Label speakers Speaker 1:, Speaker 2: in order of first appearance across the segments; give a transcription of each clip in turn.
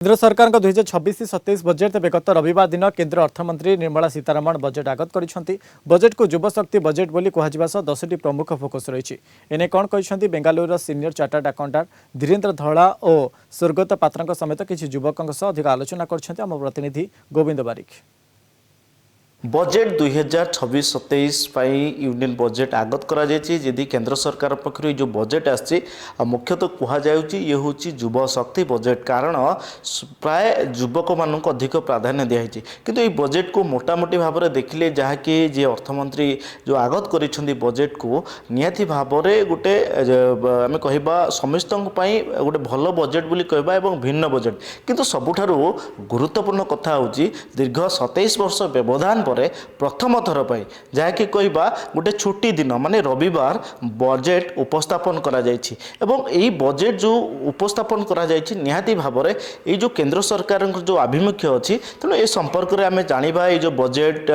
Speaker 1: केंद्र सरकार 2026-27 बजेट तेज गत रविवार दिन केंद्र अर्थमंत्री निर्मला सीतारमण बजेट आगत कर बजेट को युवशक्ति बजेट बोली कहुआ सह 10टी प्रमुख फोकस रही एने कौन कहते Bengaluru senior chartered accountant Dhirendra धला और स्वर्गत पात्र समेत किसी युवकों सह अधिक आलोचना कर प्रतिनिधि गोविंद बारिक।
Speaker 2: बजेट 2026-27 यूनियन बजेट आगत करा जदि केंद्र सरकार पक्ष जो बजेट आसी मुख्यतः कहुच्छे ये हूँ युव शक्ति बजेट कारण प्राय युवक मानक अधिक प्राधान्य दिखाई किंतु ये बजेट को मोटामोटी भाव में देखिले जहाँकि जे अर्थमंत्री जो आगत कर बजेट को निहाती भाव में गोटे आम कह समस्त गोटे भल बजेट बोली कहबा एवं भिन्न बजेट किंतु सबुठारु गुरुत्वपूर्ण कथा हूँ दीर्घ 27 वर्ष व्यवधान प्रथम थर पर जहाँकि कहबा गोटे छुट्टी दिन माने रविवार बजेट उपस्थापन करा जायछि एवं यही बजेट जो उपस्थापन करा जायछि निहाती भाव में ये जो केंद्र सरकार जो आभिमुख्य अच्छी तेणु ए संपर्क में आम जाना ये जो बजेट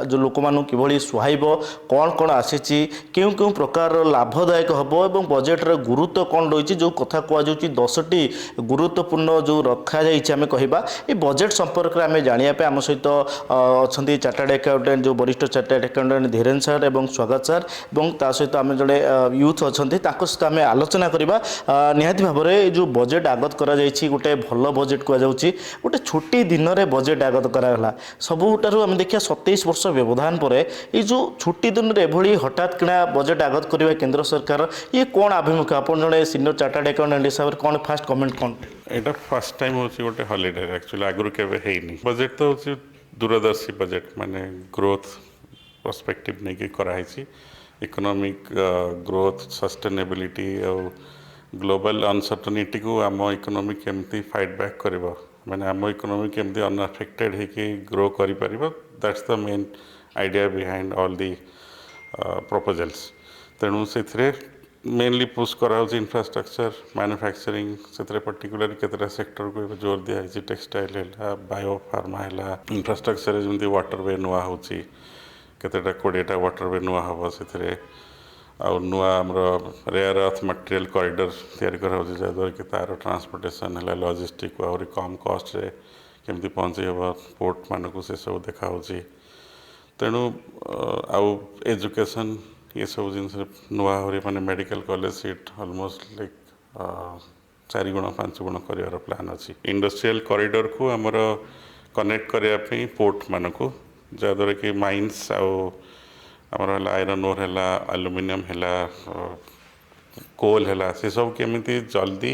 Speaker 2: जो लोक मानू किभली सुहाइब कौन कौन आसी क्यों क्यों प्रकार लाभदायक हम और बजेट्र गुरुत्व कौन रही जो कथा कहुच्छी 10टी गुरुत्वपूर्ण जो रखा जाम कहवा ये बजेट संपर्क में आम जानापी आम सहित अच्छा चार्टर्ड अकाउंटेंट जो वरिष्ठ चार्टर्ड अकाउंटेंट धीरेन्द्र सर और स्वागत सर और सहित आम जड़े यूथ अच्छा सहित आम आलोचना करवा निहाती भाव में जो बजेट आगत करा गोटे भल बजेट कहुच्छी गोटे छुट्टी दिन में बजेट आगत कराला सबुठार आम देखिए 27 वर्ष व्यवधान पर ये जो छुट्टी दिन में एभली हठात किना बजेट आगत करवा केंद्र सरकार ये कौन आभिमुख्य आप जड़े सीनियर चार्टर्ड अकाउंटेंट हिसाब से कौन फास्ट कमेंट कौन
Speaker 3: यहाँ फर्स्ट टाइम हूँ गोटे हॉलीडे एक्चुअली आगुरी केवे बजेट तो हूँ दूरदर्शी बजेट माने ग्रोथ पर्सपेक्टिव नहीं कि कराई इकोनॉमिक ग्रोथ सस्टेनेबिलिटी और ग्लोबल अनसर्टनिटी को आम इकोनॉमी केमती फाइट बैक कर माने आम इकोनॉमी केमती अनअफेक्टेड होकि ग्रो कर that's the main idea behind all the proposals तेणु से मेनली पुश करा इंफ्रास्ट्रक्चर मैन्युफैक्चरिंग से पर्टिकुलर केतटा सेक्टर को जोर दिखाई टेक्सटाइल है बायो फार्मा है इंफ्रास्ट्रक्चर जमी वाटरवे नुआ हो केतटा 20टा वाटरवे नुआ हम से नुआ रेयर अर्थ मटेरियल कॉरिडोर तैयारी करा जहाँद्वारा कि तार ट्रांसपोर्टेशन है लॉजिस्टिक आहरी कम कॉस्ट रे केमती पहुँचे हम पोर्ट मानक से सब देखा तेणु आउ एजुकेशन ये सब जिन नुआ हो माने medical college seat almost like 4 गुण 5 गुण कर प्लान अच्छी इंडस्ट्रियल कॉरिडोर को आमर कनेक्ट करने पोर्ट मान को जहाँद्वारा कि माइन्स आमर आयरन ओर है एल्युमिनियम है कोल है से सब केमी जल्दी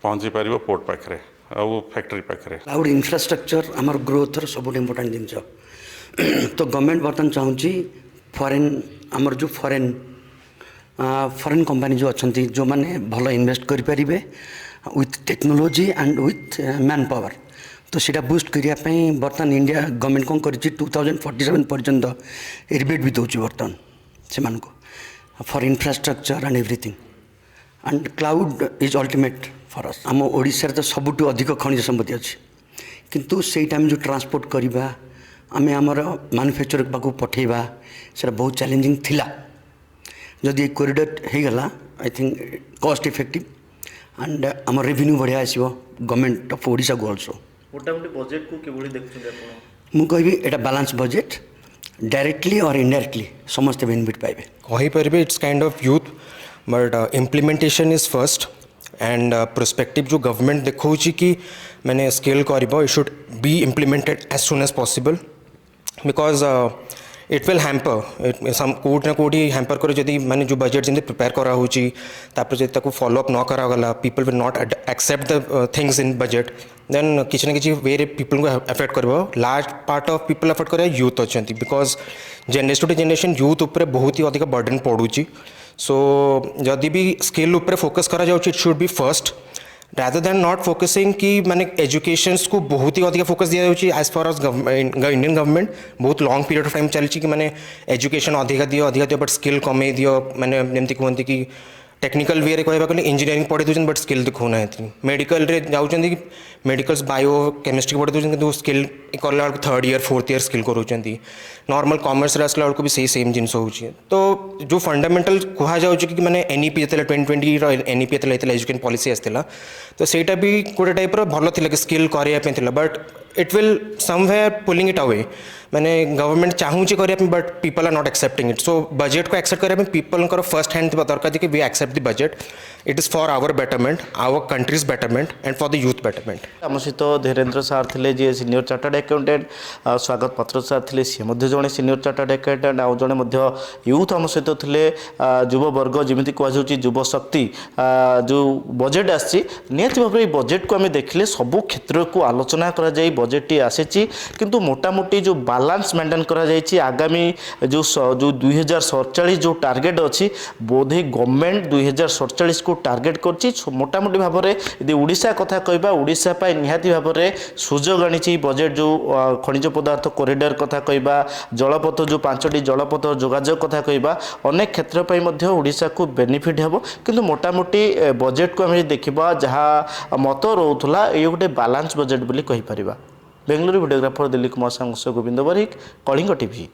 Speaker 3: पहुँची पार पोर्ट पाखे आउ फैक्ट्री पाखे
Speaker 4: क्लाउड इंफ्रास्ट्रक्चर आमर ग्रोथ सब इम्पोर्टाट जिन तो गवर्नमेंट बर्तमान चाहूँगी फॉरेन आमर जो फॉरेन कंपनी जो अच्छा जो मैंने भल इन्वेस्ट करें with technology and with man power तो सीटा बूस्ट करने बर्तमान इंडिया गवर्नमेंट कौन कर 2047 पर्यंत रिबेट भी दूसरी बर्तमान से for infrastructure and everything and cloud is ultimate for us आम ओडिशा तो सबुठु अधिक खनिज संपत्ति अच्छी किंतु से टाइम जो ट्रांसपोर्ट करवा आम आमर मैन्युफैक्चर पाक पठेबा से बहुत चैलेंजिंग थिला जदि कॉरिडोर हो गला I think cost effective and आम रेवेन्यू बढ़िया आसो गवर्नमेंट ऑफ ओडिशा को ऑल्सो
Speaker 2: मोटामोटी बजेट को किभली देखुछन आपण
Speaker 4: मु कहबी एटा बैलेंस बजेट डायरेक्टली और इनडायरेक्टली समस्त बेनिफिट पाइबे
Speaker 5: कहि परबे it's kind of youth but implementation is first and prospective जो गवर्नमेंट देखो कि मैंने स्केल करब it should be implemented as soon as possible because it will hamper some code ना कोड हैम्पर करे जदि माने जो बजेट जमी प्रिपेयर करा होची तापर जदि ताको फॉलो अप न करागला people will not accept the things in budget then किसी ना किसी वे रे पीपल को अफेक्ट करबो large part of people affect करे यूथ अछंती because generation to generation youth ऊपर बहुत ही अधिक बर्डन पड़ुची सो जदि भी स्किल ऊपर फोकस करा जाउची it should be first rather than not focusing कि माने एजुकेशन को बहुत ही अधिक फोकस दिया जाउची as far as Indian government बहुत लॉन्ग पीरियड ऑफ टाइम चलची कि माने एजुकेशन अधिक दियो बट स्किल कमे दियो माने जेमती कहते कि टेक्निकल वे रे कहबा गले इंजीनियरिंग पढ़ी दूछन बट स्किल देखो ना मेडिकल रे जाउछन कि मेडिकल्स बायो केमिस्ट्री पढ़ी दूछन कि स्किल करला बेलू 3rd year 4th year skill करूछन नॉर्मल कॉमर्स रे आसला बेलू भी सही सेम जिनस होउची तो जो फंडामेंटल कहा जाउची कि माने एनईपी जतले 2020 रो एनईपी जतले एजुकेशन पॉलिसी आस्तिला तो सेटा भी कोटे टाइप रो भलो थिला कि स्किल करिया पे थिला but it will somewhere pulling it away मैंने गवर्नमेंट चाहूँगी करिया but people are not accepting it so budget को एक्सेप्ट करिया पीपल फर्स्ट हैंड दरकार कि we accept the budget it is for our betterment our country's betterment and for the youth betterment
Speaker 2: आम सहित धीरेन्द्र सार थे जी सीनियर चार्टर्ड अकाउंटेंट स्वागत पात्र सार थे सी जड़े सीनियर चार्टर्ड अकाउंटेंट आउ जड़े यूथ आम सहित थे युव वर्ग जमी कहुँ युव शक्ति जो बजेट आसी भाव बजेट को आम देखिले सबू क्षेत्र को आलोचना कर बजेट टी आसी किंतु मोटामोटी जो बालांस मेंटेन करा जायछि आगामी जो 2047 जो टार्गेट अच्छी बोधे गवर्नमेंट 2047 को टार्गेट करछि मोटामोटी भाव में यदि ओडिशा कथा कहबा ओडिशा पाई निहाती भाव में सुजोग आनी बजेट जो खनिज पदार्थ कॉरिडोर कथा कहबा जलपथ जो 5टी जलपथ जोगाजोग कथा कहबा अनेक क्षेत्र पाई मध्य ओडिशा को बेनिफिट हेबो किंतु मोटामोटी बजेट को आम देखा जहाँ मत रोला ये गोटे बालांस बजेट बोली कहि परिबा। बेंगलुरु वीडियोग्राफर दिलीप कुमार साहू गोविंद बारिक कलिंग टीवी।